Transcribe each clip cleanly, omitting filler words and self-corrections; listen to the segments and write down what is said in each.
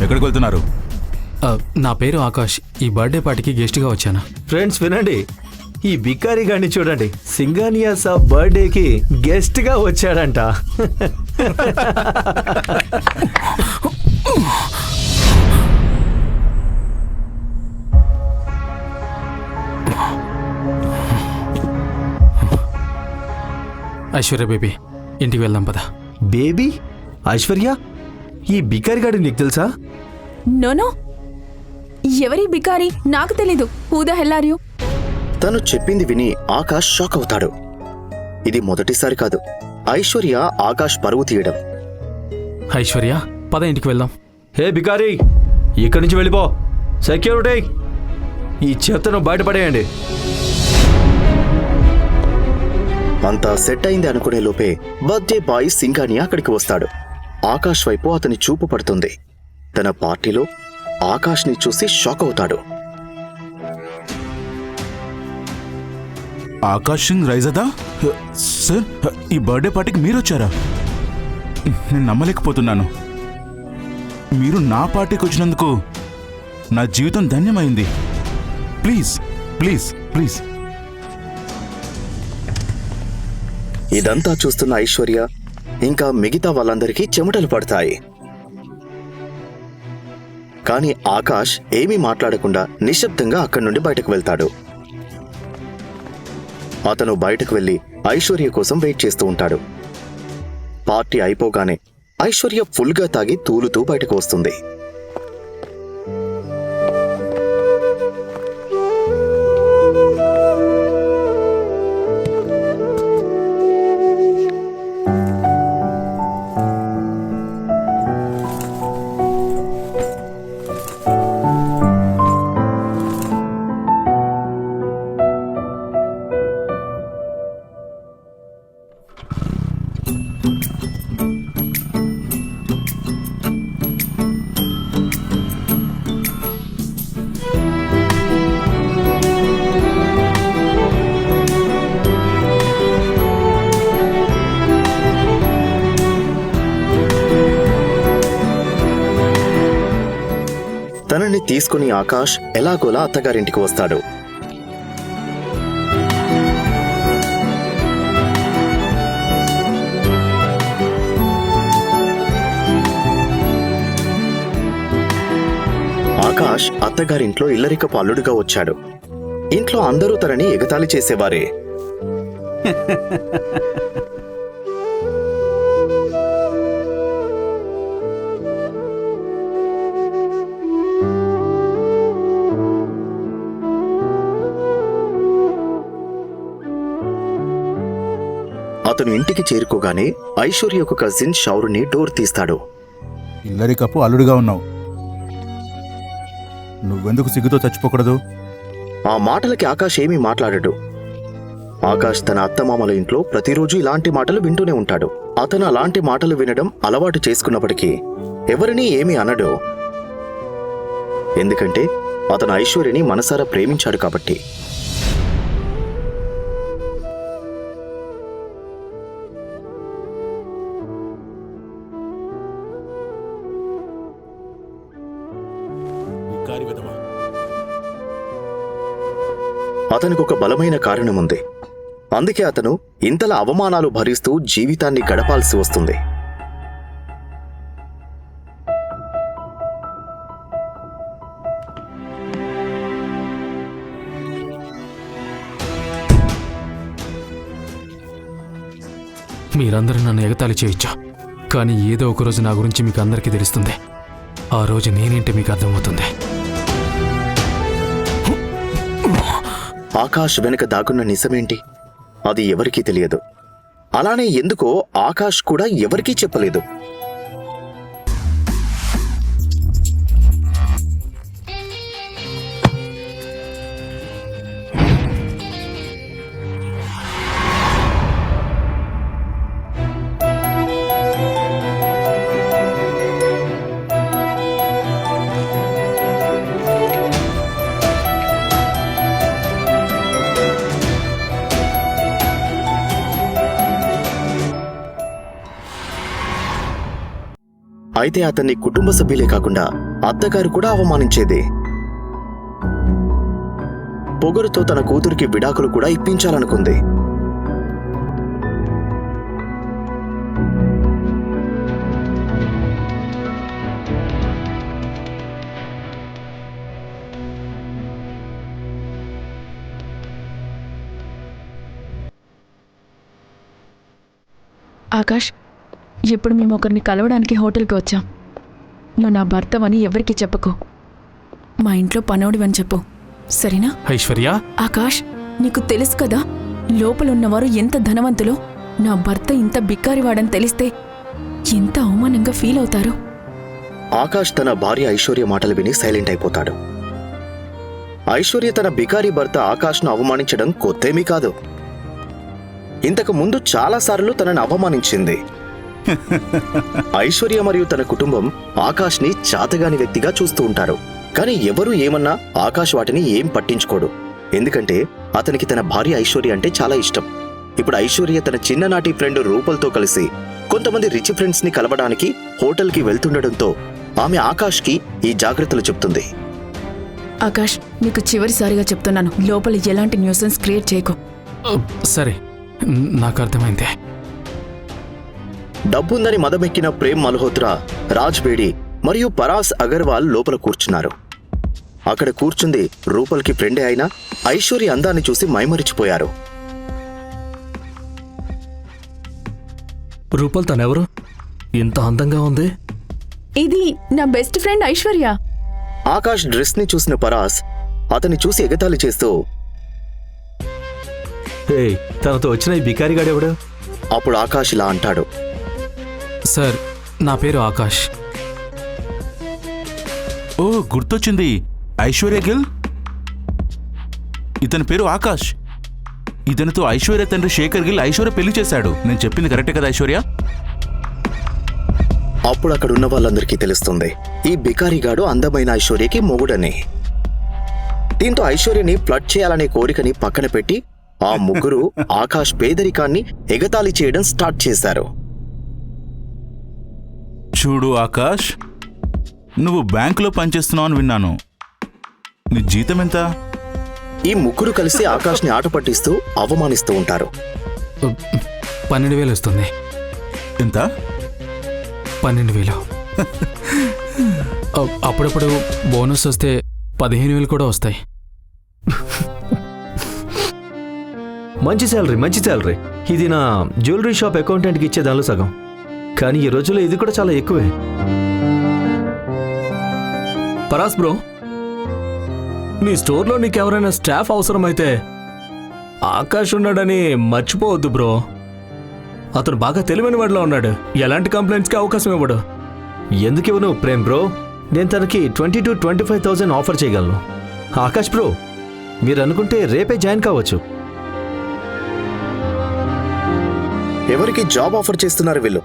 ఎక్కడికి వెళ్తున్నారు? నా పేరు ఆకాష్. ఈ బర్త్డే పార్టీకి గెస్ట్గా వచ్చాను. ఫ్రెండ్స్ వినండి, ఈ బికారి గారిని చూడండి. సింగానియా సాబ్ బర్త్డేకి గెస్ట్ గా వచ్చాడంట. ఐశ్వర్య బేబీ, ఇంటికి వెళ్దాం పద. బేబీ? ఐశ్వర్య? ఈ బికారి గారు నీకు తెలుసా? నోనో, ఎవరి బికారి నాకు తెలీదు. Who the hell are you? తను చెప్పింది విని ఆకాష్ షాక్ అవుతాడు. ఇది మొదటిసారి కాదు ఐశ్వర్య ఆకాష్ పరువు తీయడం. ఐశ్వర్య, పద ఇంటికి వెళ్దాం. హే బికారి, ఇక్కడి నుంచి వెళ్ళిపో. సెక్యూరిటీ, ఈ చెత్తను బయటపడేయండి. అంతా సెట్ అయింది అనుకునే లోపే బర్త్డే బాయ్ సింగానియా అక్కడికి వస్తాడు. ఆకాష్ వైపు అతని చూపు పడుతుంది. తన పార్టీలో ఆకాష్ ని చూసి షాక్ అవుతాడు. ఆకాష్ సింగ్ రైజదా? సార్, ఈ బర్త్డే పార్టీకి మీరు వచ్చారా? నేను నమ్మలేకపోతున్నాను. మీరు నా పార్టీకి వచ్చినందుకు నా జీవితం ధన్యమైంది. Please please please. ఇదంతా చూస్తున్న ఐశ్వర్య ఇంకా మిగతా వాళ్ళందరికీ చెమటలు పడతాయి. కానీ ఆకాష్ ఏమీ మాట్లాడకుండా నిశ్శబ్దంగా అక్కడి నుండి బయటకు వెళ్తాడు. అతను బయటకు వెళ్లి ఐశ్వర్య కోసం వెయిట్ చేస్తూ ఉంటాడు. పార్టీ అయిపోగానే ఐశ్వర్య ఫుల్గా తాగి తూలుతూ బయటకు వస్తుంది. తనని తీసుకుని ఆకాష్ ఎలాగోలా అత్తగారింటికి వస్తాడు. ఆకాష్ అత్తగారింట్లో ఇల్లరికపు అల్లుడుగా వచ్చాడు. ఇంట్లో అందరూ తనని ఎగతాళి చేసేవారే. అతను ఇంటికి చేరుకోగానే ఐశ్వర్య ఒక కజిన్ షౌర్ని డోర్ తీస్తాడు. ఇల్లరికప్పు అల్లుడుగా ఉన్నావు, నువ్వెందుకు సిగ్గుతో చచ్చిపోకూడదు? ఆ మాటలకి ఆకాష్ ఏమీ మాట్లాడడు. ఆకాష్ తన అత్తమామల ఇంట్లో ప్రతిరోజు ఇలాంటి మాటలు వింటూనే ఉంటాడు. అతను అలాంటి మాటలు వినడం అలవాటు చేసుకున్నప్పటికీ ఎవరినీ ఏమీ అనడు. ఎందుకంటే అతను ఐశ్వర్యని మనసారా ప్రేమించాడు కాబట్టి. అతనికి ఒక బలమైన కారణముంది. అందుకే అతను ఇంతలా అవమానాలు భరిస్తూ జీవితాన్ని గడపాల్సి వస్తుంది. మీరందరూ నన్ను ఎగతాళి చేయొచ్చు, కానీ ఏదో ఒక రోజు నా గురించి మీకు అందరికీ తెలుస్తుంది. ఆ రోజు నేనేంటి మీకు అర్థమవుతుంది. ఆకాష్ వెనుక దాగున్న నిజమేంటి అది ఎవరికీ తెలియదు. అలానే ఎందుకో ఆకాష్ కూడా ఎవరికీ చెప్పలేదు. అయితే అతన్ని కుటుంబ సభ్యులే కాకుండా అత్తగారు కూడా అవమానించేది. పొగరుతో తన కూతురికి విడాకులు కూడా ఇప్పించాలనుకుంది. ఆకాష్, ఇప్పుడు మేము ఒకరిని కలవడానికి హోటల్కి వచ్చాం. నువ్వు నా భర్తవని ఎవరికీ చెప్పకు. మా ఇంట్లో పనోడివని చెప్పు, సరేనా? ఐశ్వర్య, ఆకాష్, నీకు తెలుసు కదా లోపలున్నవారు ఎంత ధనవంతులో. నా భర్త ఇంత బిక్కారివాడని తెలిస్తే ఎంత అవమానంగా ఫీల్ అవుతారు. ఆకాష్ తన భార్య ఐశ్వర్య మాటలు విని సైలెంట్ అయిపోతాడు. ఐశ్వర్య తన బికారీ భర్త ఆకాష్ను అవమానించడం కొత్తేమీ కాదు. ఇంతకు ముందు చాలాసార్లు తనను అవమానించింది. ఐశ్వర్య మరియు తన కుటుంబం ఆకాష్ని చాతగాని వ్యక్తిగా చూస్తూ ఉంటారు. కానీ ఎవరూ ఏమన్నా ఆకాష్ వాటిని ఏం పట్టించుకోడు. ఎందుకంటే అతనికి తన భార్య ఐశ్వర్య అంటే చాలా ఇష్టం. ఇప్పుడు ఐశ్వర్య తన చిన్ననాటి ఫ్రెండ్ రూపల్తో కలిసి కొంతమంది రిచ్ ఫ్రెండ్స్ ని కలవడానికి హోటల్కి వెళ్తుండటంతో ఆమె ఆకాష్కి ఈ జాగ్రత్తలు చెప్తుంది. ఆకాష్, నీకు చివరిసారిగా చెప్తున్నాను, లోపల ఎలాంటి న్యూసెన్స్ క్రియేట్ చేయకు. సరే, నాకు అర్థమైంది. డబ్బుందని మదమెక్కిన ప్రేమ్ మల్హోత్రా, రాజ్ బేడి మరియు పరాస్ అగర్వాల్ లోపల కూర్చున్నారు. అక్కడ కూర్చుంది రూపల్కి ఫ్రెండే అయినా ఐశ్వర్య అందాన్ని చూసి మైమరిచిపోయారు. రూపల్ తనెవరు? ఇంత అందంగా ఉంది. ఇది నా best friend Aishwarya. Akash dress ని చూసిన పరాస్ అతన్ని చూసి ఎగతాళి చేస్తూ, హే, తనతో వచ్చిన ఈ బికారిగాడెవడు? అప్పుడు ఆకాష్ ఇలా అంటాడు. సార్, నా పేరు ఆకాష్. ఓ, గుర్తొచ్చింది, ఐశ్వర్య గిల్. ఇతని పేరు ఆకాష్. ఇతనితో ఐశ్వర్య తండ్రి శేఖర్ గిల్ ఐశ్వర్య పెళ్లి చేశాడు. నేను చెప్పింది కరెక్టే కదా ఐశ్వర్య? అప్పుడు అక్కడున్న వాళ్ళందరికీ తెలుస్తుంది ఈ బికారిగాడు అందమైన ఐశ్వర్యకి మొగుడని. దీంతో ఐశ్వర్యని ఫ్లడ్ చేయాలనే కోరికని పక్కన పెట్టి ఆ ముగ్గురు ఆకాష్ పేదరికాన్ని ఎగతాళి చేయడం స్టార్ట్ చేశారు. చూడు ఆకాష్, నువ్వు బ్యాంకులో పనిచేస్తున్నావు అని విన్నాను. నీ జీతం ఎంత? ఈ ముగ్గురు కలిసి ఆకాష్ని ఆట పట్టిస్తూ అవమానిస్తూ ఉంటారు. 12,000 వస్తుంది. ఎంత? 12,000. అప్పుడప్పుడు బోనస్ వస్తే 15,000 కూడా వస్తాయి. మంచి శాలరీ. ఇది నా జ్యువెలరీ షాప్ అకౌంటెంట్కి ఇచ్చే దానిలో సగం. కానీ ఈ రోజుల్లో ఇది కూడా చాలా ఎక్కువే. పరాస్ బ్రో, నీ స్టోర్లో నీకెవరైనా స్టాఫ్ అవసరమైతే ఆకాష్ ఉన్నాడని మర్చిపోవద్దు బ్రో. అతను బాగా తెలివైన వాడిలో ఉన్నాడు. ఎలాంటి కంప్లైంట్స్కి అవకాశం ఇవ్వడు. ఎందుకు ఇవ్వను ప్రేమ్ బ్రో? నేను తనకి 20,000 to 25,000 ఆఫర్ చేయగలను. ఆకాష్ బ్రో, మీరు అనుకుంటే రేపే జాయిన్ కావచ్చు. ఎవరికి జాబ్ ఆఫర్ చేస్తున్నారు వీళ్ళు?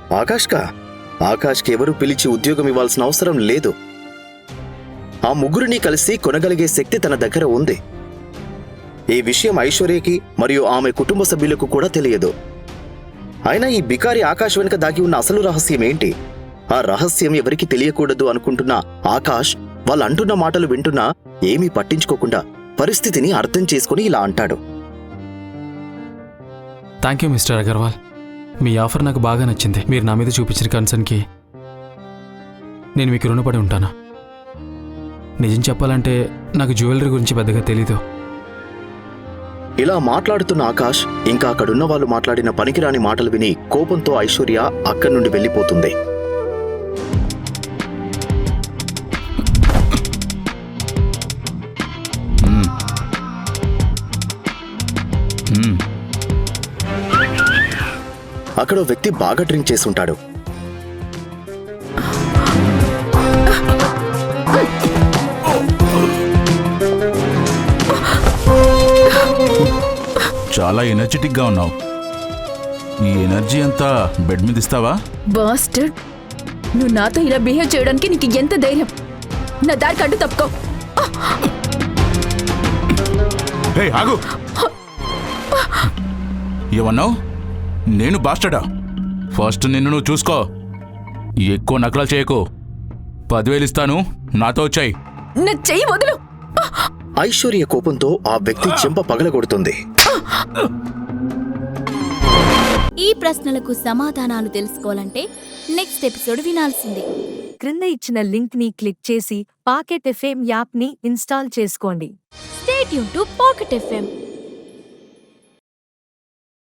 ఆకాష్కి ఎవరు పిలిచి ఉద్యోగం ఇవ్వాల్సిన అవసరం లేదు. ఆ ముగ్గురిని కలిసి కొనగలిగే శక్తి తన దగ్గర ఉంది. ఈ విషయం ఐశ్వర్యకి మరియు ఆమె కుటుంబ సభ్యులకు కూడా తెలియదు. అయినా ఈ బికారి ఆకాష్ వెనుక దాగి ఉన్న అసలు రహస్యం ఏంటి? ఆ రహస్యం ఎవరికి తెలియకూడదు అనుకుంటున్న ఆకాష్ వాళ్ళు అంటున్న మాటలు వింటున్నా ఏమీ పట్టించుకోకుండా పరిస్థితిని అర్థం చేసుకుని ఇలా అంటాడు. Thank you mister Agarwal. Me offer నాకు బాగా నచ్చింది. మీరు నా మీద చూపించిన కన్సర్న్కి నేను మీకు రుణపడి ఉంటాను. నిజం చెప్పాలంటే నాకు జ్యువెలరీ గురించి పెద్దగా తెలీదు. ఇలా మాట్లాడుతున్న ఆకాష్ ఇంకా అక్కడున్న వాళ్ళు మాట్లాడిన పనికిరాని మాటలు విని కోపంతో ఐశ్వర్య అక్కడి నుండి వెళ్ళిపోతుంది. అక్కడ ఓ వ్యక్తి బాగా డ్రింక్ చేసి ఉంటాడు. చాలా ఎనర్జెటిక్ గా ఉన్నావు. ఈ ఎనర్జీ అంతా బెడ్ మీద ఇస్తావా? బాస్టర్డ్, నువ్వు నాతో ఇలా బిహేవ్ చేయడానికి నీకు ఎంత ధైర్యం? నా దారికి అడ్డు తప్పుకో. హే, ఆగు! ఏమన్నావు? నేను బాస్టర్డా? ఫస్ట్ నిన్ను నువ్వు చూసుకో. ఎక్కువ నకలు చేయకు. 10,000 ఇస్తాను, నాతో వచ్చాయి. నా చెయ్యి వదులు. ఐశ్వర్య కోపంతో ఆ వ్యక్తి చెంప పగలగొడుతుంది. ఈ ప్రశ్నలకు సమాధానాలు తెలుసుకోవాలంటే నెక్స్ట్ ఎపిసోడ్ వినాల్సిందే. క్రింద ఇచ్చిన లింక్ ని క్లిక్ చేసి పాకెట్ ఎఫ్ఎం యాప్ ని ఇన్స్టాల్ చేసుకోండి. Stay tune to pocket FM.